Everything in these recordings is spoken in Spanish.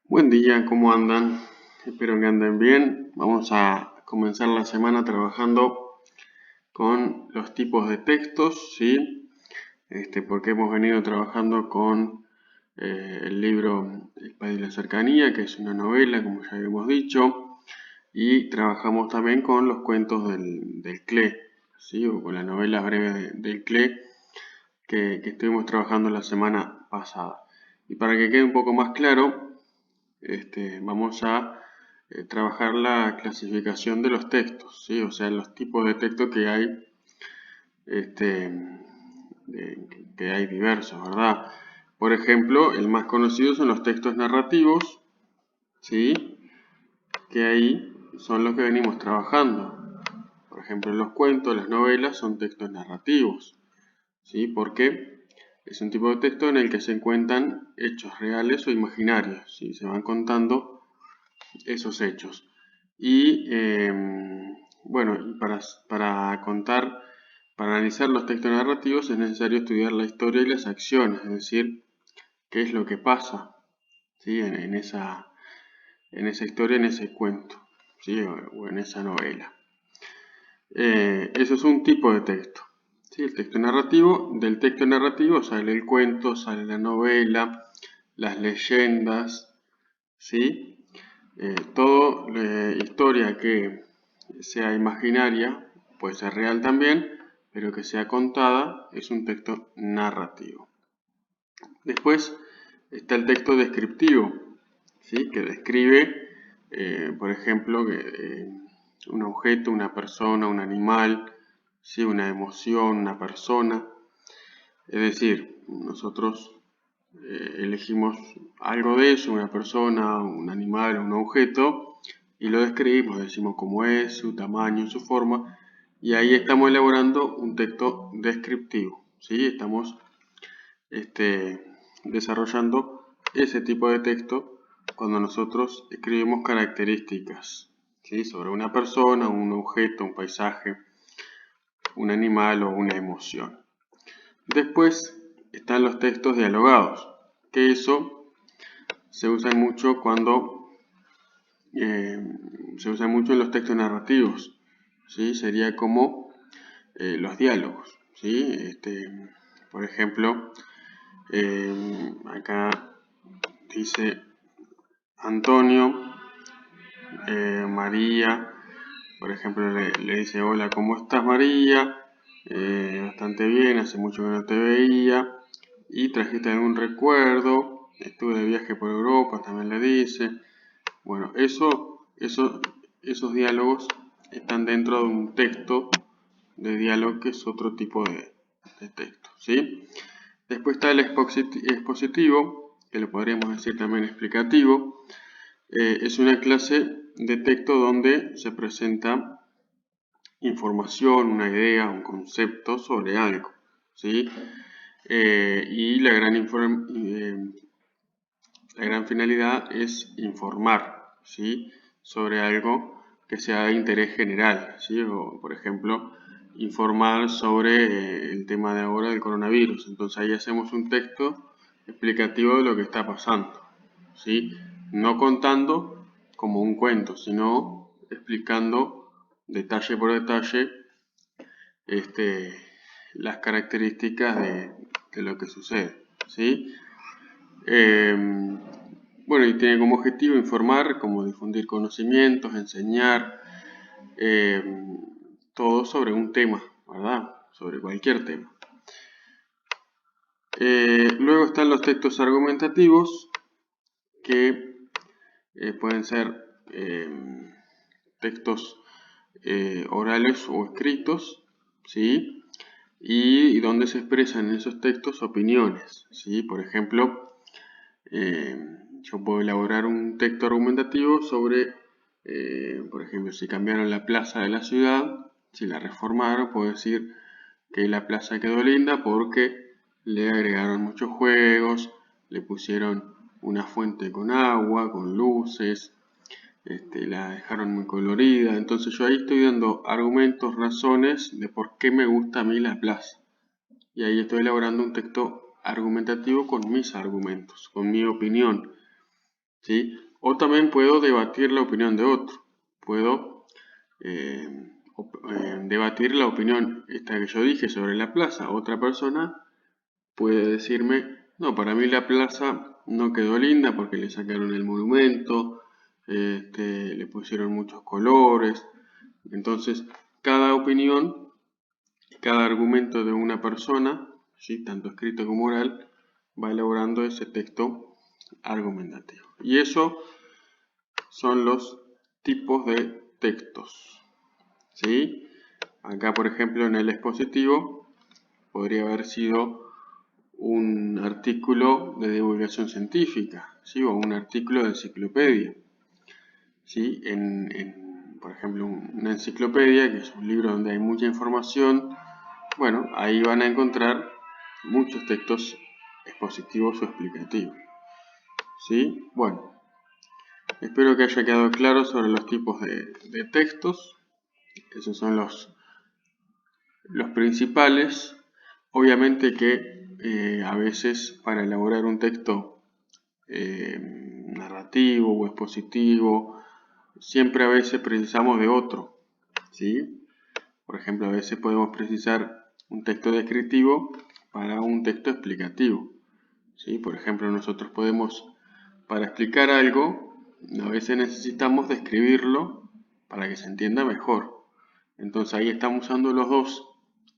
Buen día, ¿cómo andan? Espero que anden bien. Vamos a comenzar la semana trabajando con los tipos de textos, ¿sí? Porque hemos venido trabajando con el libro El País de la Cercanía, que es una novela, como ya habíamos dicho, y trabajamos también con los cuentos del CLE, ¿sí? O con la novela breve del CLE que estuvimos trabajando la semana pasada. Y para que quede un poco más claro, vamos a trabajar la clasificación de los textos, ¿sí? O sea, los tipos de texto que hay, este, que hay diversos, ¿verdad? Por ejemplo, el más conocido son los textos narrativos, ¿sí? Que ahí son los que venimos trabajando. Por ejemplo, los cuentos, las novelas son textos narrativos, ¿sí? Porque es un tipo de texto en el que se cuentan hechos reales o imaginarios, ¿sí? Se van contando esos hechos. Y bueno, para contar, para analizar los textos narrativos es necesario estudiar la historia y las acciones, es decir, qué es lo que pasa, ¿sí? en esa historia, en ese cuento, ¿sí? o en esa novela. Eso es un tipo de texto. ¿Sí? El texto narrativo, del texto narrativo sale el cuento, sale la novela, las leyendas, ¿sí? Todo historia que sea imaginaria, puede ser real también, pero que sea contada, es un texto narrativo. Después está el texto descriptivo, ¿sí? Que describe, por ejemplo, un objeto, una persona, un animal, ¿sí? Una emoción, una persona. Es decir, nosotros elegimos algo de eso, una persona, un animal, un objeto, y lo describimos, decimos cómo es, su tamaño, su forma, y ahí estamos elaborando un texto descriptivo, ¿sí? Estamos desarrollando ese tipo de texto cuando nosotros escribimos características, ¿sí? Sobre una persona, un objeto, un paisaje, un animal o una emoción. Después están los textos dialogados, que eso se usa mucho se usa mucho en los textos narrativos, ¿sí? Sería como los diálogos, ¿sí? Por ejemplo, acá dice Antonio, María, por ejemplo, le dice: hola, ¿cómo estás, María? Bastante bien, hace mucho que no te veía. ¿Y trajiste algún recuerdo? Estuve de viaje por Europa, también le dice. Bueno, esos diálogos están dentro de un texto de diálogo que es otro tipo de texto, ¿sí? Después está el expositivo, que lo podríamos decir también explicativo. Es una clase de texto donde se presenta información, una idea, un concepto sobre algo, ¿sí? Y la gran finalidad es informar, ¿sí? Sobre algo que sea de interés general, ¿sí? O, por ejemplo, informar sobre el tema de ahora del coronavirus. Entonces ahí hacemos un texto explicativo de lo que está pasando, ¿sí? No contando como un cuento, sino explicando detalle por detalle las características de lo que sucede, ¿sí? Bueno, y tiene como objetivo informar, como difundir conocimientos, enseñar, todo sobre un tema, ¿verdad? Sobre cualquier tema. Luego están los textos argumentativos, que pueden ser textos orales o escritos, ¿sí? Y donde se expresan en esos textos opiniones, ¿sí? Por ejemplo, yo puedo elaborar un texto argumentativo sobre, por ejemplo, si cambiaron la plaza de la ciudad, si la reformaron, puedo decir que la plaza quedó linda porque le agregaron muchos juegos, le pusieron una fuente con agua, con luces, la dejaron muy colorida. Entonces yo ahí estoy dando argumentos, razones de por qué me gusta a mí la plaza. Y ahí estoy elaborando un texto argumentativo con mis argumentos, con mi opinión, ¿sí? O también puedo debatir la opinión de otro. Puedo debatir la opinión esta que yo dije sobre la plaza. Otra persona puede decirme, no, para mí la plaza no quedó linda porque le sacaron el monumento, le pusieron muchos colores. Entonces, cada opinión, cada argumento de una persona, ¿sí? Tanto escrito como oral, va elaborando ese texto argumentativo. Y eso son los tipos de textos, ¿sí? Acá, por ejemplo, en el expositivo podría haber sido un artículo de divulgación científica, ¿sí? O un artículo de enciclopedia, ¿sí? Por ejemplo, una enciclopedia, que es un libro donde hay mucha información, bueno, ahí van a encontrar muchos textos expositivos o explicativos, ¿sí? Bueno, espero que haya quedado claro sobre los tipos de textos. Esos son los principales. Obviamente que a veces para elaborar un texto narrativo o expositivo, siempre a veces precisamos de otro, ¿sí? Por ejemplo, a veces podemos precisar un texto descriptivo para un texto explicativo, ¿sí? Por ejemplo, nosotros podemos, para explicar algo, a veces necesitamos describirlo para que se entienda mejor. Entonces ahí estamos usando los dos,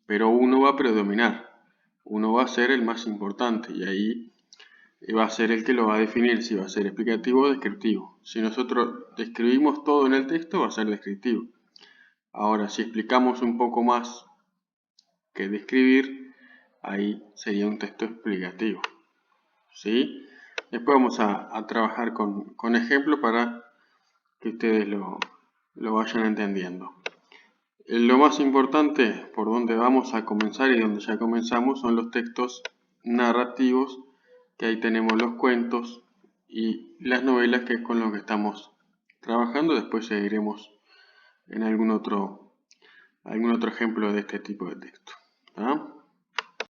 pero uno va a predominar, uno va a ser el más importante y ahí va a ser el que lo va a definir si va a ser explicativo o descriptivo. Si nosotros describimos todo en el texto, va a ser descriptivo. Ahora, si explicamos un poco más que describir, ahí sería un texto explicativo, ¿sí? Después vamos a trabajar con ejemplos para que ustedes lo vayan entendiendo. Lo más importante por donde vamos a comenzar y donde ya comenzamos son los textos narrativos, que ahí tenemos los cuentos y las novelas, que es con lo que estamos trabajando. Después seguiremos en algún otro ejemplo de este tipo de texto, ¿tá?